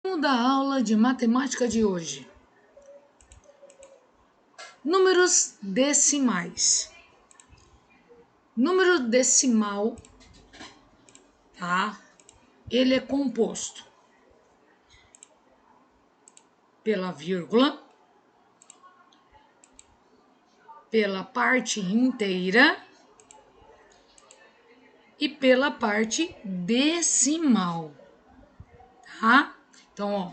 Da aula de matemática de hoje. Números decimais. Número decimal, tá? Ele é composto pela vírgula, pela parte inteira e pela parte decimal, tá? Então, ó,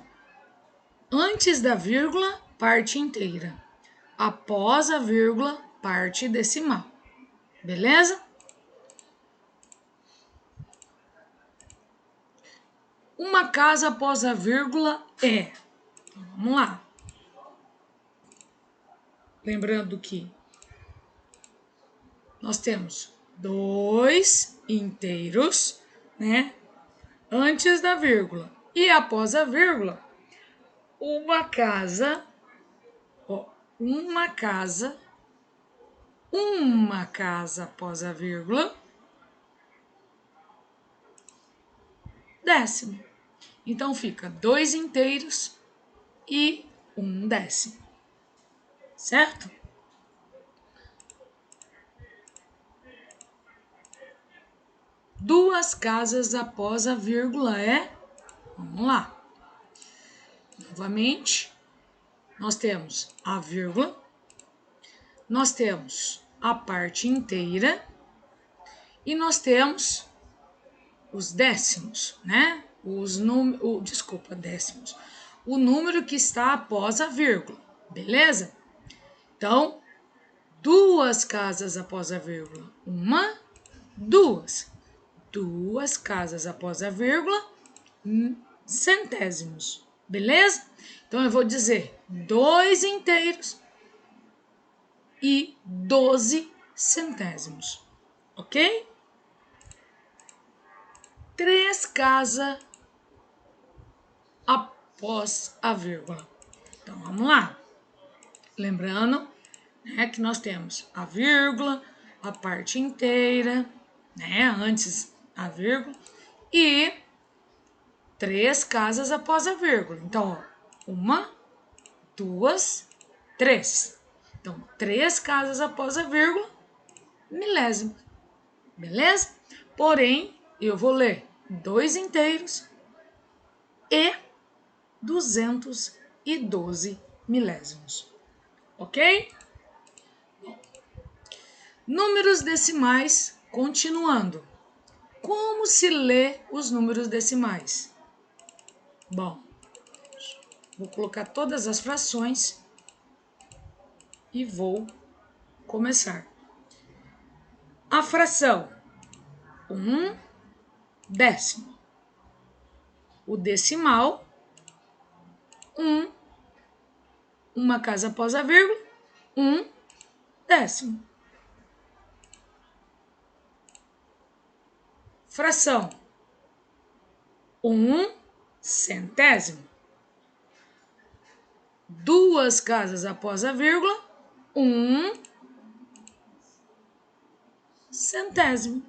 antes da vírgula, parte inteira. Após a vírgula, parte decimal. Beleza? Uma casa após a vírgula é. Então, vamos lá. Lembrando que nós temos 2 inteiros, né? Antes da vírgula. E após a vírgula, uma casa após a vírgula, décimo. Então fica 2 inteiros e 1 décimo. Certo? Duas casas após a vírgula é... Vamos lá. Novamente, nós temos a vírgula, nós temos a parte inteira e nós temos os décimos, né? Décimos. O número que está após a vírgula, beleza? Então, duas casas após a vírgula. Uma, duas. Duas casas após a vírgula, centésimos, beleza? Então, eu vou dizer 2 inteiros e 12 centésimos, ok? 3 casas após a vírgula. Então, vamos lá. Lembrando, né, que nós temos a vírgula, a parte inteira, né, antes a vírgula, e 3 casas após a vírgula. Então, ó, 1, 2, 3. Então, 3 casas após a vírgula, milésimo. Beleza? Porém, eu vou ler 2 inteiros e 212 milésimos. Ok? Números decimais, continuando. Como se lê os números decimais? Bom, vou colocar todas as frações e vou começar. A fração 1 décimo. O decimal 1, uma casa após a vírgula, 1 décimo. Fração 1 centésimo. Duas casas após a vírgula, 1 centésimo.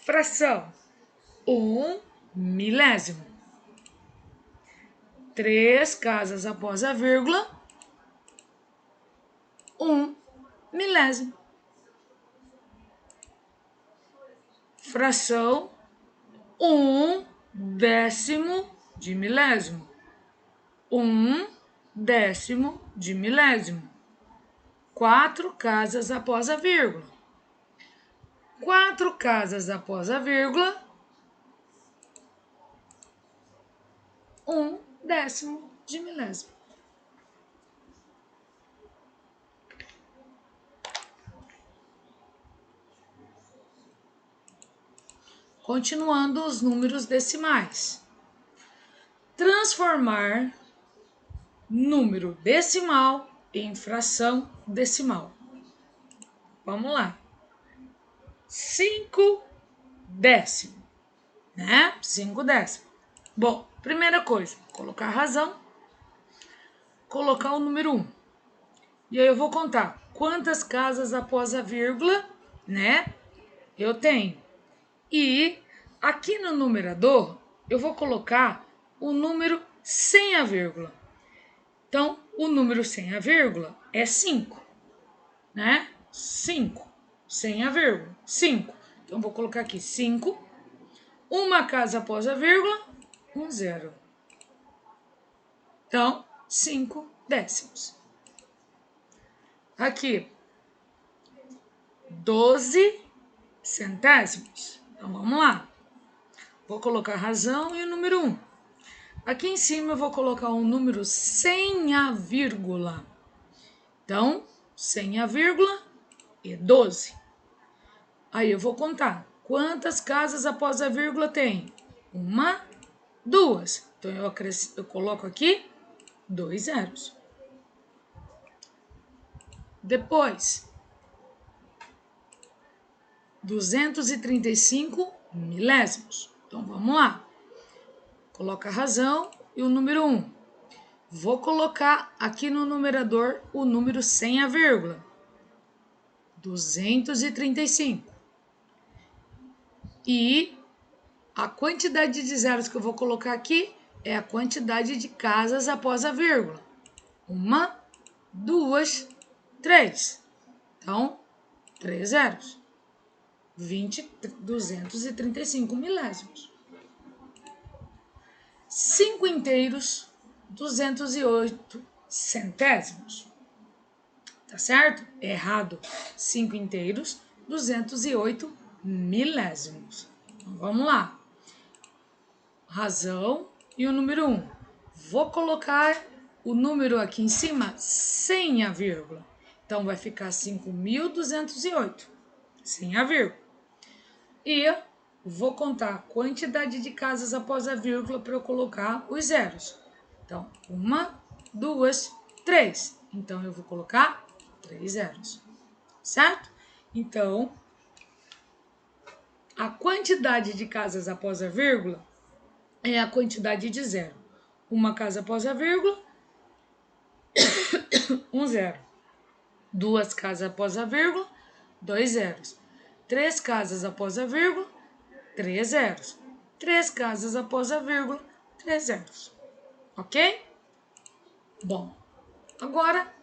Fração 1 milésimo. 3 casas após a vírgula, 1 milésimo. Fração 1 décimo de milésimo. 1 décimo de milésimo. 4 casas após a vírgula. 4 casas após a vírgula, 1 décimo de milésimo. Continuando os números decimais. Transformar número decimal em fração decimal. Vamos lá. 5 décimo, né? 5 décimo. Bom, primeira coisa, colocar a razão, colocar o número 1. E aí eu vou contar quantas casas após a vírgula, né? Eu tenho. E Aqui no numerador, eu vou colocar o número sem a vírgula. Então, o número sem a vírgula é 5, né? 5, sem a vírgula, 5. Então, vou colocar aqui 5, uma casa após a vírgula, 1 zero. Então, 5 décimos. Aqui, 12 centésimos. Então, vamos lá. Vou colocar a razão e o número 1. Aqui em cima eu vou colocar um número sem a vírgula. Então, sem a vírgula é 12. Aí eu vou contar. Quantas casas após a vírgula tem? 1, 2. Então, eu coloco aqui 2 zeros. Depois, 235 milésimos. Então, vamos lá. Coloca a razão e o número 1. Vou colocar aqui no numerador o número sem a vírgula. 235. E a quantidade de zeros que eu vou colocar aqui é a quantidade de casas após a vírgula. 1, 2, 3. Então, 3 zeros. 235 milésimos. 5 inteiros, 208 centésimos. Tá certo? Errado. 5 inteiros, 208 milésimos. Então, vamos lá. Razão e o número 1. Vou colocar o número aqui em cima sem a vírgula. Então, vai ficar 5.208, sem a vírgula. E vou contar a quantidade de casas após a vírgula para eu colocar os zeros. Então, 1, 2, 3. Então, eu vou colocar 3 zeros, certo? Então, a quantidade de casas após a vírgula é a quantidade de zero. Uma casa após a vírgula, 1 zero. 2 casas após a vírgula, 2 zeros. 3 casas após a vírgula, 3 zeros. 3 casas após a vírgula, 3 zeros. Ok? Bom, agora,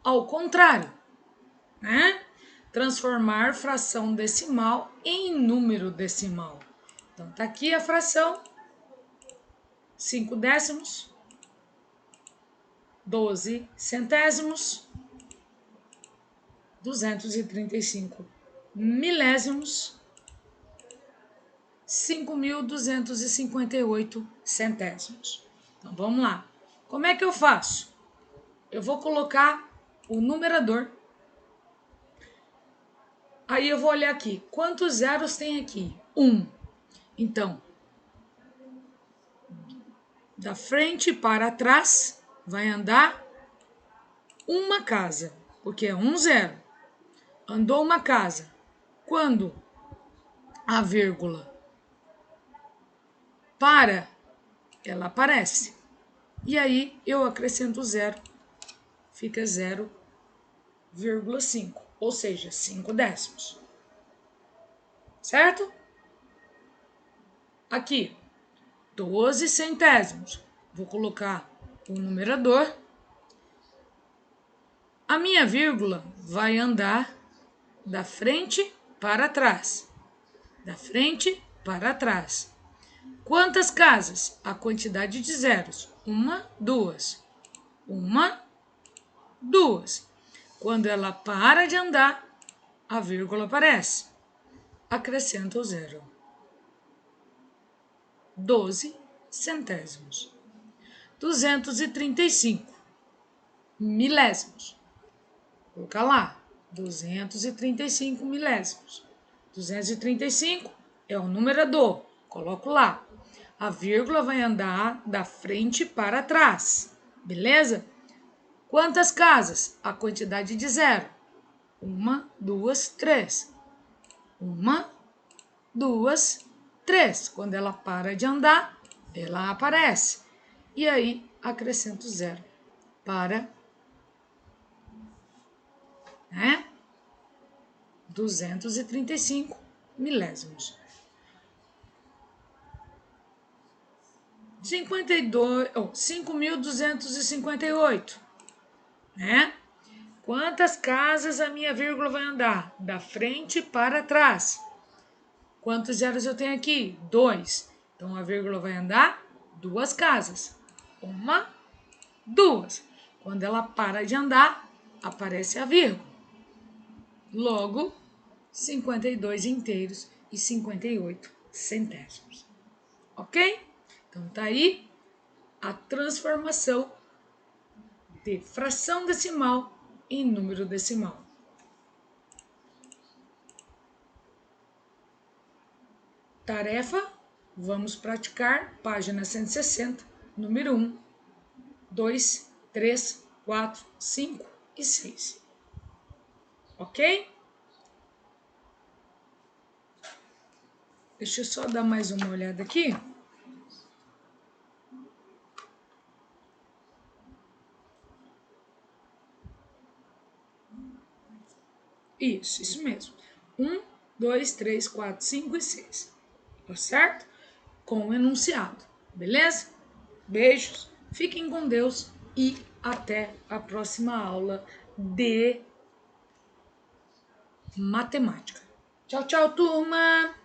ao contrário, né? Transformar fração decimal em número decimal. Então, tá aqui a fração, 5 décimos, 12 centésimos, 235 milésimos, 5.258 centésimos. Então, vamos lá. Como é que eu faço? Eu vou colocar o numerador. Aí eu vou olhar aqui. Quantos zeros tem aqui? 1. Então, da frente para trás, vai andar uma casa, porque é 1 zero. Andou uma casa. Quando a vírgula para, ela aparece. E aí eu acrescento zero, fica 0,5, ou seja, 5 décimos. Certo? Aqui, 12 centésimos. Vou colocar o numerador. A minha vírgula vai andar da frente para trás. Da frente para trás. Quantas casas? A quantidade de zeros. 1, 2. 1, 2. Quando ela para de andar, a vírgula aparece. Acrescenta o zero. 12 centésimos. 235 milésimos. Vou colocar lá. 235 milésimos. 235 é o numerador. Coloco lá. A vírgula vai andar da frente para trás. Beleza? Quantas casas? A quantidade de zero. 1, 2, 3. 1, 2, 3. Quando ela para de andar, ela aparece. E aí, acrescento zero para 235 milésimos. 5.258, né? Quantas casas a minha vírgula vai andar? Da frente para trás. Quantos zeros eu tenho aqui? 2. Então, a vírgula vai andar 2 casas. 1, 2. Quando ela para de andar, aparece a vírgula. Logo, 52 inteiros e 58 centésimos. Ok? Então, tá aí a transformação de fração decimal em número decimal. Tarefa, vamos praticar, página 160, número 1, 2, 3, 4, 5 e 6. Ok? Deixa eu só dar mais uma olhada aqui. Isso mesmo. 1, 2, 3, 4, 5 e 6. Tá certo? Com o enunciado. Beleza? Beijos, fiquem com Deus e até a próxima aula de matemática. Tchau, tchau, turma!